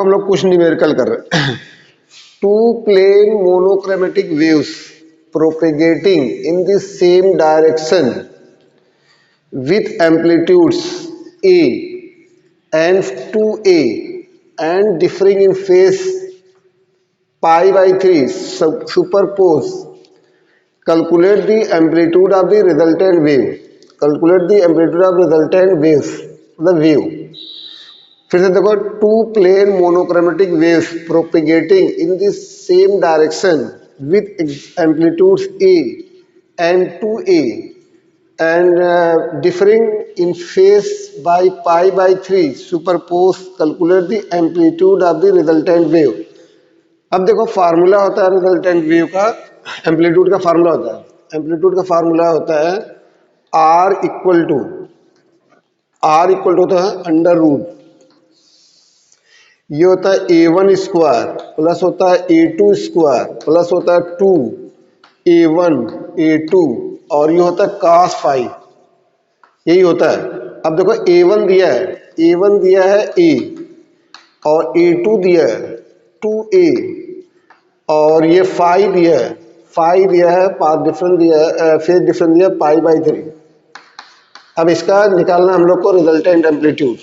हम लोग कुछ न्यूमेरिकल कर रहे हैं। Two plane monochromatic waves propagating in the same direction with amplitudes a and 2a and differing in phase pi by 3 superpose. Calculate the amplitude of the resultant wave. Calculate the amplitude of resultant waves. The wave. फिर से देखो, two plane monochromatic waves propagating in the same direction with amplitudes a and 2a and differing in phase by pi by 3 superpose. Calculate the amplitude of the resultant wave. अब देखो, formula होता है resultant wave का, amplitude का formula होता है, amplitude का formula होता है आर इक्वल टू होता है अंडर रूट, ये होता है a1 स्क्वायर प्लस होता है a2 स्क्वायर प्लस होता है 2a1 a2 और ये होता है cos फाई, यही होता है. अब देखो, a1 दिया है a और a2 दिया है 2a और ये फाई दिया है पाथ डिफरेंस दिया है, फेज डिफरेंस दिया है पाई बाई 3. अब इसका निकालना हम लोग को रिजल्टेंट एम्पलीट्यूड.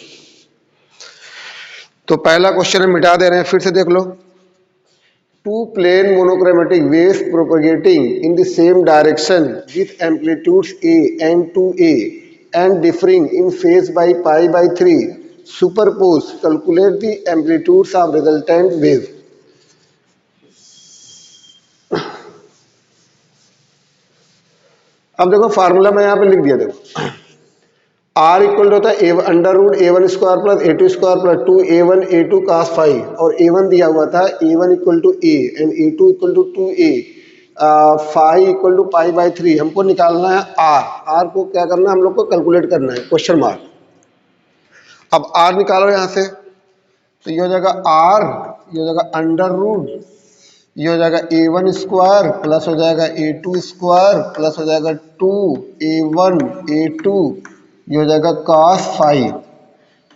तो पहला क्वेश्चन हम मिटा दे रहे हैं, फिर से देख लो. Two plane monochromatic waves propagating in the same direction with amplitudes a and 2a and differing in phase by pi by 3 superpose. Calculate the amplitudes of resultant wave. अब देखो, फार्मूला मैं यहाँ पे लिख दिया. देखो, आर इक्वल होता है under root a1 square plus a2 square plus 2a1 a2 cos phi, और a1 दिया हुआ था a1 equal to a and a2 equal to 2a, phi equal to pi by 3. हमको निकालना है आर को क्या करना है, हम लोग को कैलकुलेट करना है, क्वेश्चन मार्क. अब आर निकालो यहाँ से, तो ये हो जाएगा आर, ये हो जाएगा अंडर रूट, ये हो जाएगा a1 स्क्वायर प्लस हो जाएगा a2 स्क्वायर प्लस हो जाएगा 2a1 a2, ये हो जाएगा cos फाई,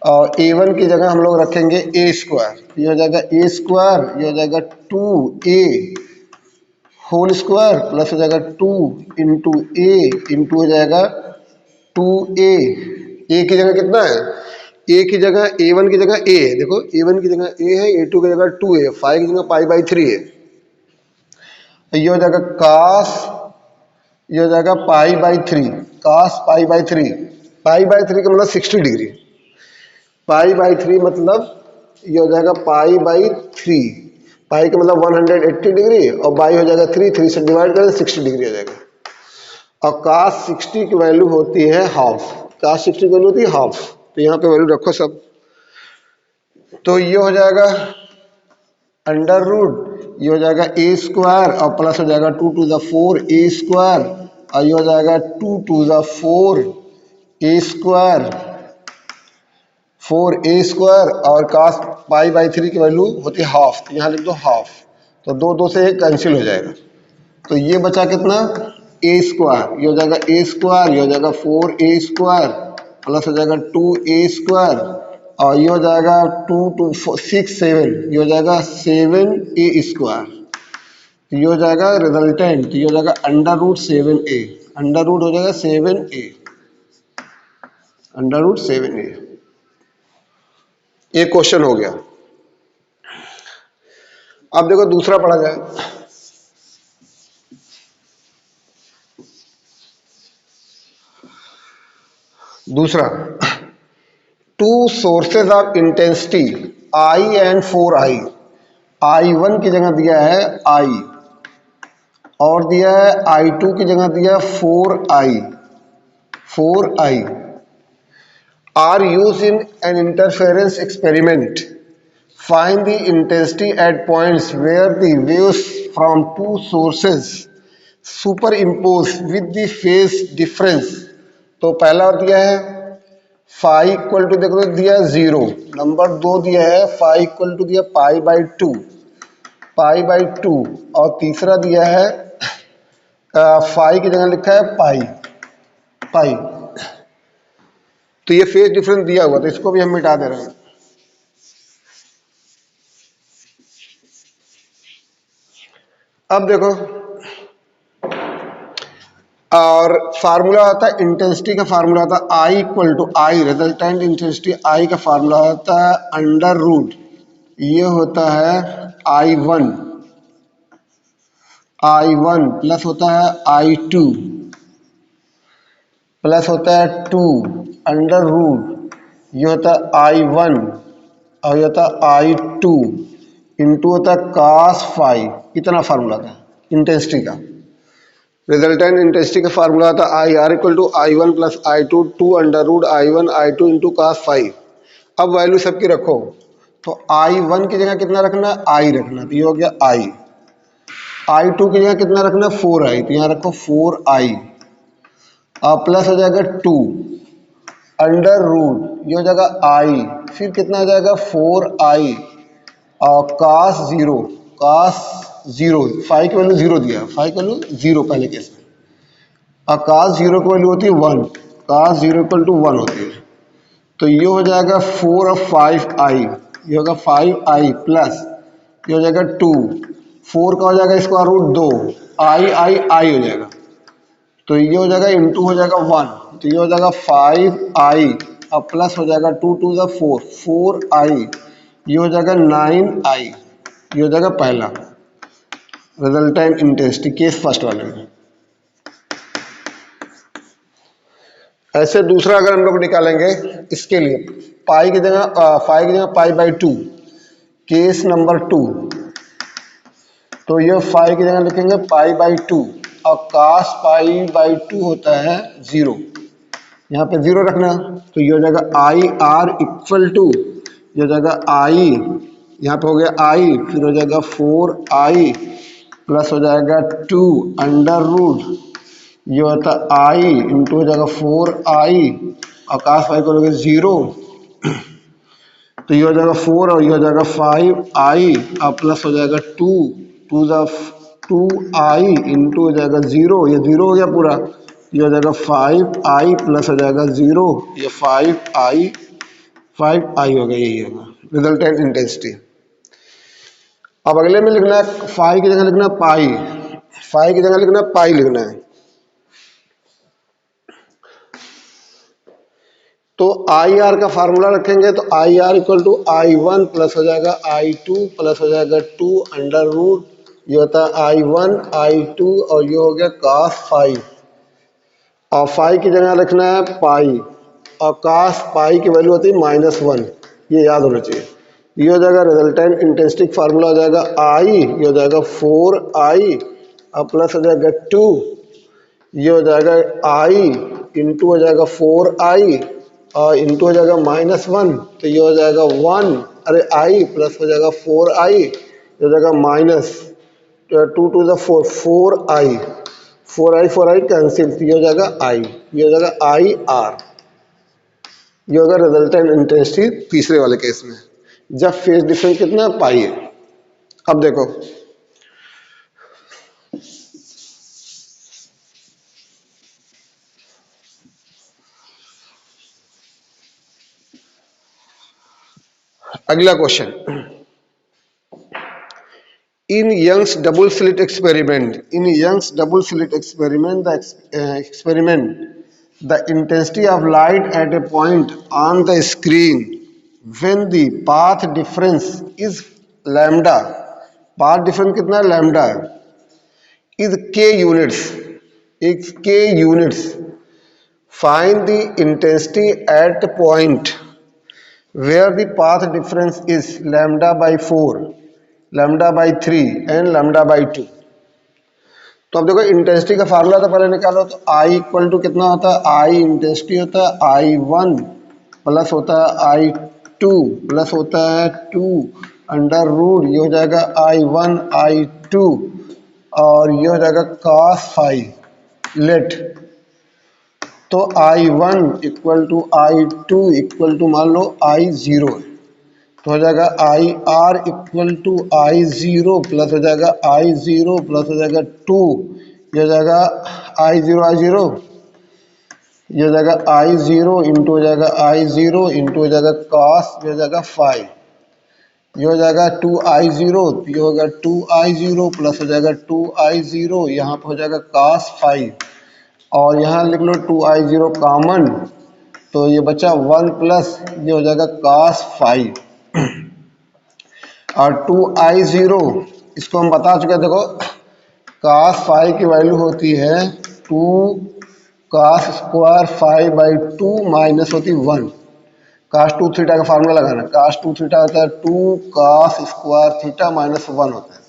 और a1 की जगह हम लोग रखेंगे a स्क्वायर, ये हो जाएगा a स्क्वायर, ये हो जाएगा 2a होल स्क्वायर प्लस हो जाएगा 2 इंटू a इंटू हो जाएगा 2a. a की जगह कितना है, a की जगह a1 की जगह a है, देखो a1 की जगह a है, a2 की जगह 2 है, फाई की जगह पाई बाई 3 है. ये हो जाएगा cos, ये हो जाएगा पाई by 3, cos pi by 3, pi by 3 का मतलब 60 डिग्री, पाई बाई 3 मतलब ये हो जाएगा पाई बाई 3, पाई का मतलब 180 डिग्री और बाई हो जाएगा 3 से डिवाइड करें 60 डिग्री हो जाएगा. और cos 60 की वैल्यू होती है हाफ, cos 60 की वैल्यू होती है हाफ, तो यहाँ पे वैल्यू रखो सब. तो ये हो जाएगा अंडर रूट, ये हो जाएगा a स्क्वायर और प्लस हो जाएगा 2 टू द 4 a स्क्वायर, और ये हो जाएगा 2 to the 4 a square 4a square, और cos पाई बाई 3 की वैल्यू होती है हाफ, तो यहाँ लिख दो हाफ, तो दो से एक कैंसिल हो जाएगा. तो ये बचा कितना, a स्क्वायर, ये हो जाएगा a स्क्वायर, ये हो जाएगा 4a स्क्वायर प्लस हो जाएगा 2a स्क्वायर, और ये हो जाएगा 2 टू 6 7, ये हो जाएगा 7a स्क्वायर. तो ये हो जाएगा रिजल्टेंट, तो ये हो जाएगा under root 7a, under root हो जाएगा 7a, अंडर रूट 7a. एक क्वेश्चन हो गया. अब देखो दूसरा पढ़ा जाए. दूसरा, two sources of intensity I and 4I, I1 की जगह दिया है I और दिया है I2 की जगह दिया है 4I are used in an interference experiment. Find the intensity at points where the waves from two sources superimpose with the phase difference. तो पहला दिया है फाई इक्वल टू, देखो दिया है 0, नंबर 2 दिया है फाई इक्वल टू दिया पाई बाई 2, और तीसरा दिया है फाई की जगह लिखा है पाई. तो ये फेज डिफरेंस दिया हुआ, तो इसको भी हम मिटा दे रहे हैं. अब देखो, और फार्मूला होता है इंटेंसिटी का, फार्मूला होता है I equal to I, resultant intensity I का फार्मूला होता है अंडर रूट, ये होता है आई वन प्लस होता है I2 प्लस होता है 2 अंडर रूट, ये होता है I1 और ये होता है I2 इंटू होता है cos फाइव। कितना फार्मूला था इंटेंसिटी का, रिजल्टेंट इंटेंसिटी का फार्मूला था I R equal to I1 plus I2 2 under root I1 I2 into cos five. अब वैल्यू सबकी रखो, तो I1 की जगह कितना रखना, I रखना, तो ये हो गया I2 की जगह कितना रखना, 4I, तो यहाँ रखो 4I और प्लस हो जाएगा 2 अंडर रूट, ये हो जाएगा I, फिर कितना हो जाएगा 4I और cos जीरो, फाइव की वैल्यू जीरो दिया, फाइव की वैल्यू जीरो पहले केस में, और cos जीरो की वैल्यू होती है 1, cos जीरो इक्वल टू 1 होती है, तो ये हो जाएगा 4 और 5I, ये होगा 5I प्लस ये हो जाएगा 2, 4 का हो जाएगा स्क्वायर रूट 2, आई हो जाएगा, तो ये हो जाएगा इंटू हो जाएगा 1, तो ये हो जाएगा 5I और प्लस हो जाएगा 2 टू द 4I, ये हो जाएगा 9I, ये हो जाएगा पहला रिजल्टेंट इंटेंसिटी केस फर्स्ट वाले में। ऐसे दूसरा अगर हम लोग निकालेंगे इसके लिए, पाई की जगह पाई बाई 2, केस नंबर 2, तो ये फाइव की जगह लिखेंगे पाई बाई 2 और cos पाई बाई 2 होता है 0, यहाँ पे 0 रखना, तो ये हो जाएगा आई आर इक्वल टू, ये हो जाएगा आई, यहाँ पे हो गया आई, फिर हो जाएगा 4I प्लस हो जाएगा 2 अंडर रूट, ये होता है आई इंटू हो जाएगा 4I और cos पाई को लोगे 0, तो ये हो जाएगा 4 और ये हो जाएगा 5I और प्लस हो जाएगा 2 टू द 2I इंटू हो जाएगा 0, ये 0 हो गया पूरा, ये हो जाएगा 5I प्लस हो जाएगा 0, ये 5I हो गया, यही होगा रिजल्टेंट इंटेंसिटी। अब अगले में लिखना है फाइव की जगह लिखना है पाई, फाइव की जगह लिखना है पाई लिखना है, तो आई आर का फार्मूला रखेंगे, तो I R equal to I1 plus हो जाएगा I2 प्लस हो जाएगा 2 अंडर रूट, ये होता है I1 I2 और ये हो गया cos फाइव, और फाइव की जगह रखना है पाई, और cos पाई की वैल्यू होती है -1, ये याद होना चाहिए। ये हो जाएगा रिजल्टेंट इंटेंसिटी फार्मूला हो जाएगा आई, ये हो जाएगा 4I और प्लस हो जाएगा 2, ये हो जाएगा आई इंटू हो जाएगा 4I और इंटू हो जाएगा -1, तो ये हो जाएगा 1, अरे आई प्लस हो जाएगा 4I, ये हो जाएगा minus 2 to the 4I cancel, ये हो जाएगा आई, ये हो जाएगा आई आर, ये होगा रिजल्टेंट इंटेंसिटी तीसरे वाले केस में, जब फेज डिफरेंस कितना पाई है। अब देखो अगला question, in Young's double slit experiment, the intensity of light at a point on the screen when the path difference is lambda, path difference कितना है lambda है, is k units, find the intensity at the point where the path difference is lambda by 4, lambda by 3 and lambda by 2। तो अब देखो intensity का formula तो पहले निकालो, तो आई इक्वल टू कितना होता है, आई इंटेंसिटी होता है I1 प्लस होता है I2 प्लस होता है 2 अंडर रूट, ये हो जाएगा I1 I2 और ये हो जाएगा cos फाइव लेट, तो I1 equal to I2 equal to मान लो I0, तो हो जाएगा I R equal to I0 plus हो जाएगा I0 प्लस हो जाएगा 2, ये हो जाएगा I0, ये हो जाएगा I0 इंटू हो जाएगा I0 इंटू हो जाएगा cos, ये हो जाएगा 5, ये हो जाएगा 2i0, ये हो गया 2i0 प्लस हो जाएगा 2i0, यहाँ पे हो जाएगा cos 5 और यहाँ लिख लो 2i0 कॉमन, तो ये बचा 1 प्लस ये हो जाएगा cos 5 और 2i0 इसको हम बता चुके हैं। देखो cos 5 की वैल्यू होती है 2 cos स्क्वायर 5/2 माइनस होती 1। cos 2 थीटा का फार्मूला लगाना, cos 2 थीटा होता है 2 cos स्क्वायर थीटा माइनस 1 होता है।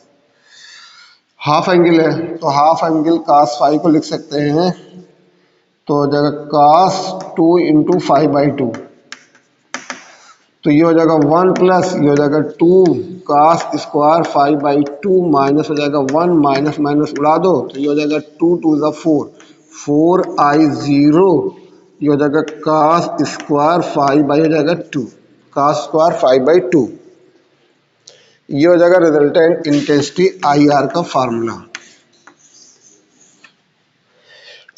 हाफ एंगल है तो हाफ एंगल cos 5 को लिख सकते हैं, तो हो जाएगा cos 2 इंटू 5/2, तो ये हो जाएगा 1 प्लस ये हो जाएगा 2 cos स्क्वायर 5/2 माइनस हो जाएगा 1, माइनस माइनस उड़ा दो तो ये हो जाएगा 2 2 ज़ा 4, 4i0, ये हो जाएगा cos स्क्वायर 5 बाई हो जाएगा 2, cos स्क्वायर 5/2, ये हो जाएगा रिजल्टेंट इंटेंसिटी IR का फार्मूला।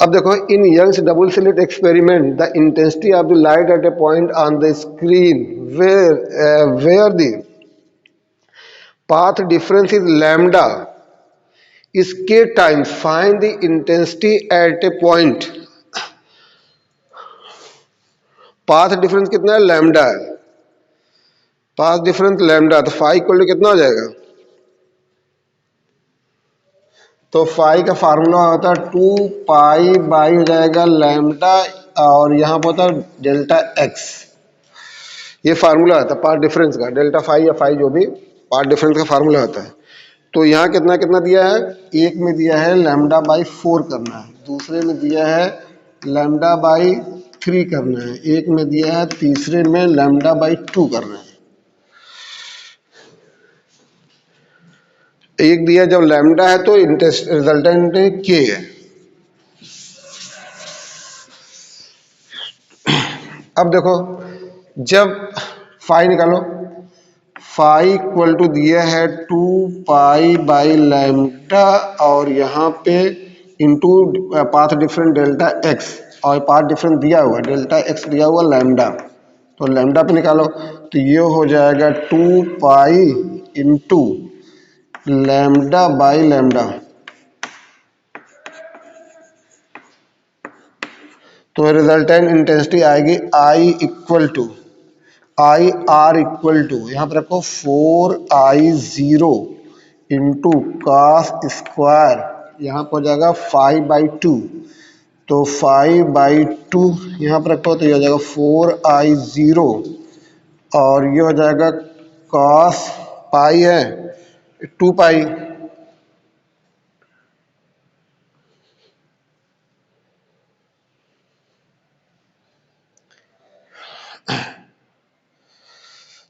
अब देखो in Young's double slit experiment the intensity of the light at a point on the screen where the path difference is lambda is k times, find the intensity at a point। Path difference कितना है, lambda है, path difference lambda, तो phi equal to कितना हो जाएगा, तो phi का formula होता है 2 पाई बाई हो जाएगा लैम्डा और यहाँ पर होता है डेल्टा एक्स, ये फार्मूला आता है पाथ डिफरेंस का, डेल्टा फाई या फाई जो भी पाथ डिफरेंस का फार्मूला होता है। तो यहाँ कितना कितना दिया है, एक में दिया है लैम्डा बाई 4 करना है, दूसरे में दिया है लैम्डा बाई 3 करना है, एक में दिया है तीसरे में लैम्डा बाई 2 करना है। एक दिया जब लैम्डा है तो रिजल्टेंट के है। अब देखो जब फाई निकालो, फाई इक्वल टू दिया है 2 पाई बाई लैम्डा और यहाँ पे into path difference delta x, और पाथ डिफरेंस दिया हुआ डेल्टा एक्स दिया हुआ लैम्डा, तो लैम्डा पे निकालो तो ये हो जाएगा 2 pi into lambda by lambda, तो रिजल्टेंट इंटेंसिटी आएगी I equal to I R equal to, यहाँ पर रखो 4i0 इंटू कास स्क्वायर, यहाँ पर हो जाएगा 5/2, तो 5/2 यहाँ पर रखो तो ये हो जाएगा 4i0 और ये हो जाएगा कास पाई है 2 पाई,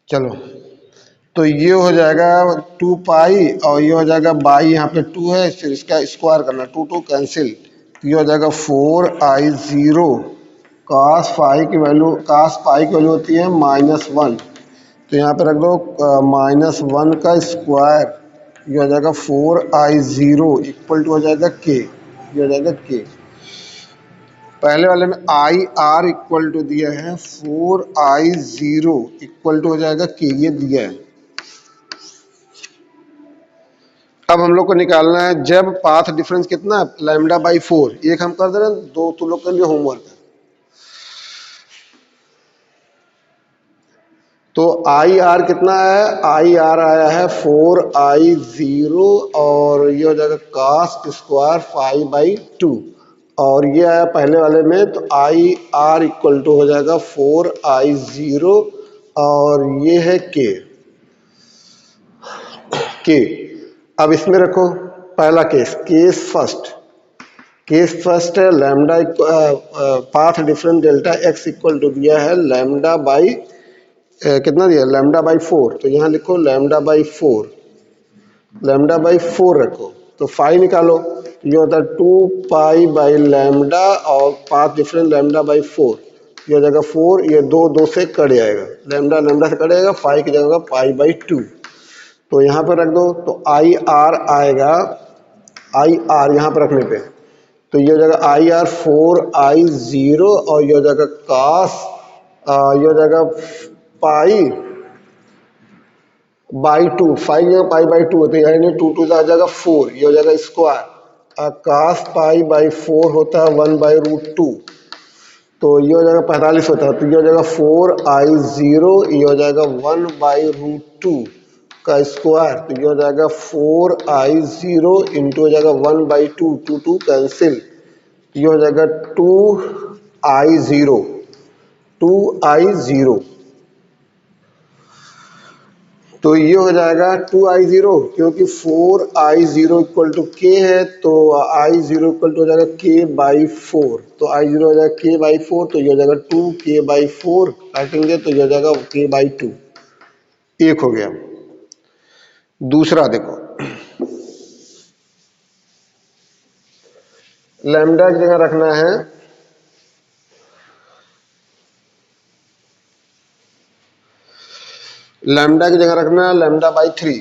चलो तो ये हो जाएगा 2 पाई और ये हो जाएगा बाई, यहाँ पे 2 है फिर इसका स्क्वायर करना, 2 2 कैंसिल, तो ये हो जाएगा 4i0 कास पाई की वैल्यू, कास पाई की वैल्यू होती है -1, तो यहाँ पे रख दो -1 का स्क्वायर, ये हो जाएगा 4i0 इक्वल टू हो जाएगा के, ये हो जाएगा के। पहले वाले में आई आर इक्वल टू दिया है 4i0 इक्वल टू हो जाएगा के, ये दिया है। अब हम लोग को निकालना है जब पाथ डिफरेंस कितना है लैम्डा बाई 4, एक हम कर दे रहे हैं, दो तुम लोग के लिए होमवर्क है। तो आई आर कितना है, आई आर आया है 4i0 और ये हो जाएगा कास स्क्वायर 5/2 और ये आया पहले वाले में, तो आई आर इक्वल टू हो जाएगा 4i0 और ये है के। अब इसमें रखो पहला केस, केस फर्स्ट है lambda path difference delta x equal to दिया है लैम्डा बाई कितना दिया लैम्डा बाई 4, तो यहाँ लिखो लैम्डा बाई 4, लैम्डा बाई 4 रखो, तो फाई निकालो, ये होता है 2 पाई बाई लैम्डा और पाथ डिफरेंस लैम्डा बाई 4, ये हो जाएगा 4, ये 2 2 से कट जाएगा, लैम्डा लैम्डा से कट जाएगा, फाई की जगह पाई/2, तो यहाँ पर रख दो, तो आई आर आएगा, आई आर यहाँ पर रखने पे तो ये हो जाएगा आई आर 4i0 और ये हो जाएगा कास, ये हो जाएगा पाई बाई टू, 5 यहाँ पाई बाई टू होते हैं, यानी 2 आ जाएगा 4, ये हो जाएगा स्क्वायर। कास पाई बाई 4 होता है 1/√2, तो ये हो जाएगा 45 होता है, तो ये हो जाएगा 4i0, ये हो जाएगा 1/√2 का स्क्वायर, तो ये हो जाएगा 4i0 इंटू हो जाएगा 1/2, 2 कैंसिल, ये हो जाएगा 2i0, 2i0, तो ये हो जाएगा 2i0, क्योंकि 4i0 इक्वल टू के है, तो i0 इक्वल टू हो जाएगा k/4, तो i0 हो जाएगा k/4, तो ये हो जाएगा 2k/4, काटेंगे तो ये हो जाएगा k/2, एक हो गया। दूसरा देखो, लैम्डा की जगह रखना है λ/3,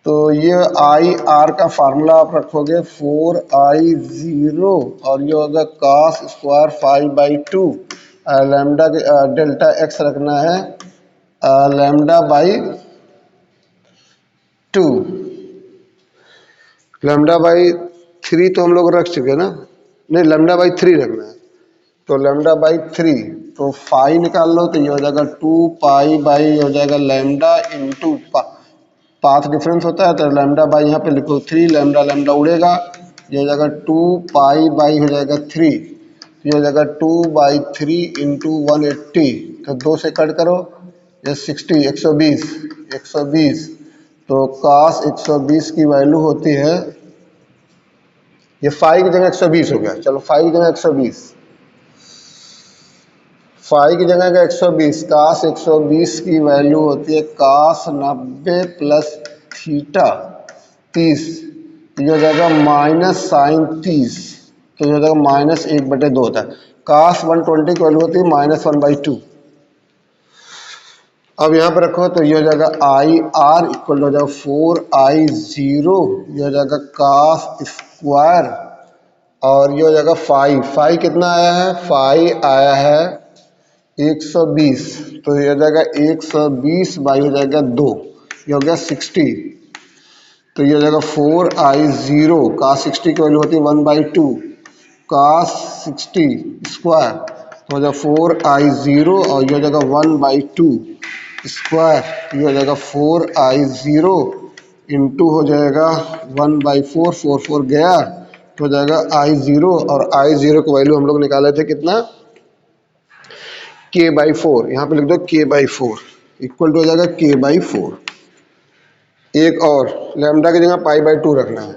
तो ये आई आर का फार्मूला आप रखोगे 4i0, और ये होगा cos स्क्वायर 5/2, लैम्डा के डेल्टा एक्स रखना है λ/2, λ/3 तो हम लोग रख चुके ना, नहीं λ/3 रखना है, तो λ/3, तो फाई निकाल लो, तो ये हो जाएगा 2 हो जाएगा लैम्डा इंटू पाथ डिफरेंस होता है, तो λ/, यहाँ पे लिखो 3, लैम्डा उड़ेगा, ये हो जाएगा 2 हो जाएगा 3, ये हो जाएगा 2/3 इंटू 180, तो 2 से कट करो, ये 60, 120, तो cos 120 की वैल्यू होती है, ये 5 की जगह 120 हो गया, चलो 5 की जगह 120, 5 की जगह का 120, cos 120 की वैल्यू होती है cos 90 प्लस थीटा 30, तो ये हो जाएगा माइनस साइन 30, तो ये हो जाएगा -1/2 होता है। cos 120 की वैल्यू होती है -1/2। अब यहाँ पर रखो, तो ये हो जाएगा आई आर इक्वल हो जाएगा 4i0, ये हो जाएगा cos स्क्वायर, और ये हो जाएगा 5 कितना आया है, 5 आया है 120, तो ये हो जाएगा 120 बाई हो जाएगा 2, ये हो गया 60, तो ये हो जाएगा 4i0, cos 60 की वैल्यू होती है 1/2, cos 60 स्क्वायर, तो हो जाएगा 4i0, और ये हो जाएगा 1/2 स्क्वायर, ये हो जाएगा 4i0 इंटू हो जाएगा 1/4, 4 गया, तो हो जाएगा i0, और i0 की वैल्यू हम लोग निकाले थे कितना, k/4, यहाँ पे लिख दो k/4 इक्वल टू हो जाएगा k/4। एक और लैम्डा की जगह π/2 रखना है,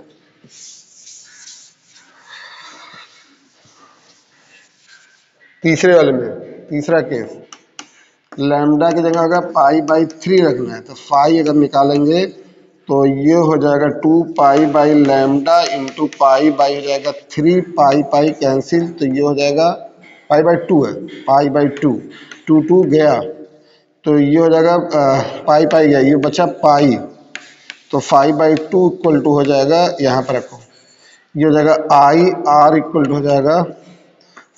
तीसरे वाले में, तीसरा केस, लैम्डा की जगह अगर π/3 रखना है, तो फाई अगर निकालेंगे तो ये हो जाएगा 2π/λ इंटू π/, हो जाएगा 3 π कैंसिल, तो ये हो जाएगा π/2 है, π/2, 2 गया, तो ये हो जाएगा पाई गया, ये बचा पाई, तो 5/2 इक्वल टू हो जाएगा, यहाँ पर रखो, ये हो जाएगा आई आर इक्वल टू हो जाएगा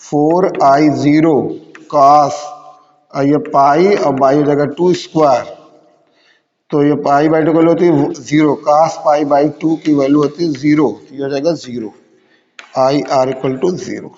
4i0 cos, ये पाई और बाई हो जाएगा 2 स्क्वायर, तो ये π/2 की वैल्यू होती है 0, cos π/2 की वैल्यू होती है 0, ये हो जाएगा 0, आई आर इक्वल टू 0।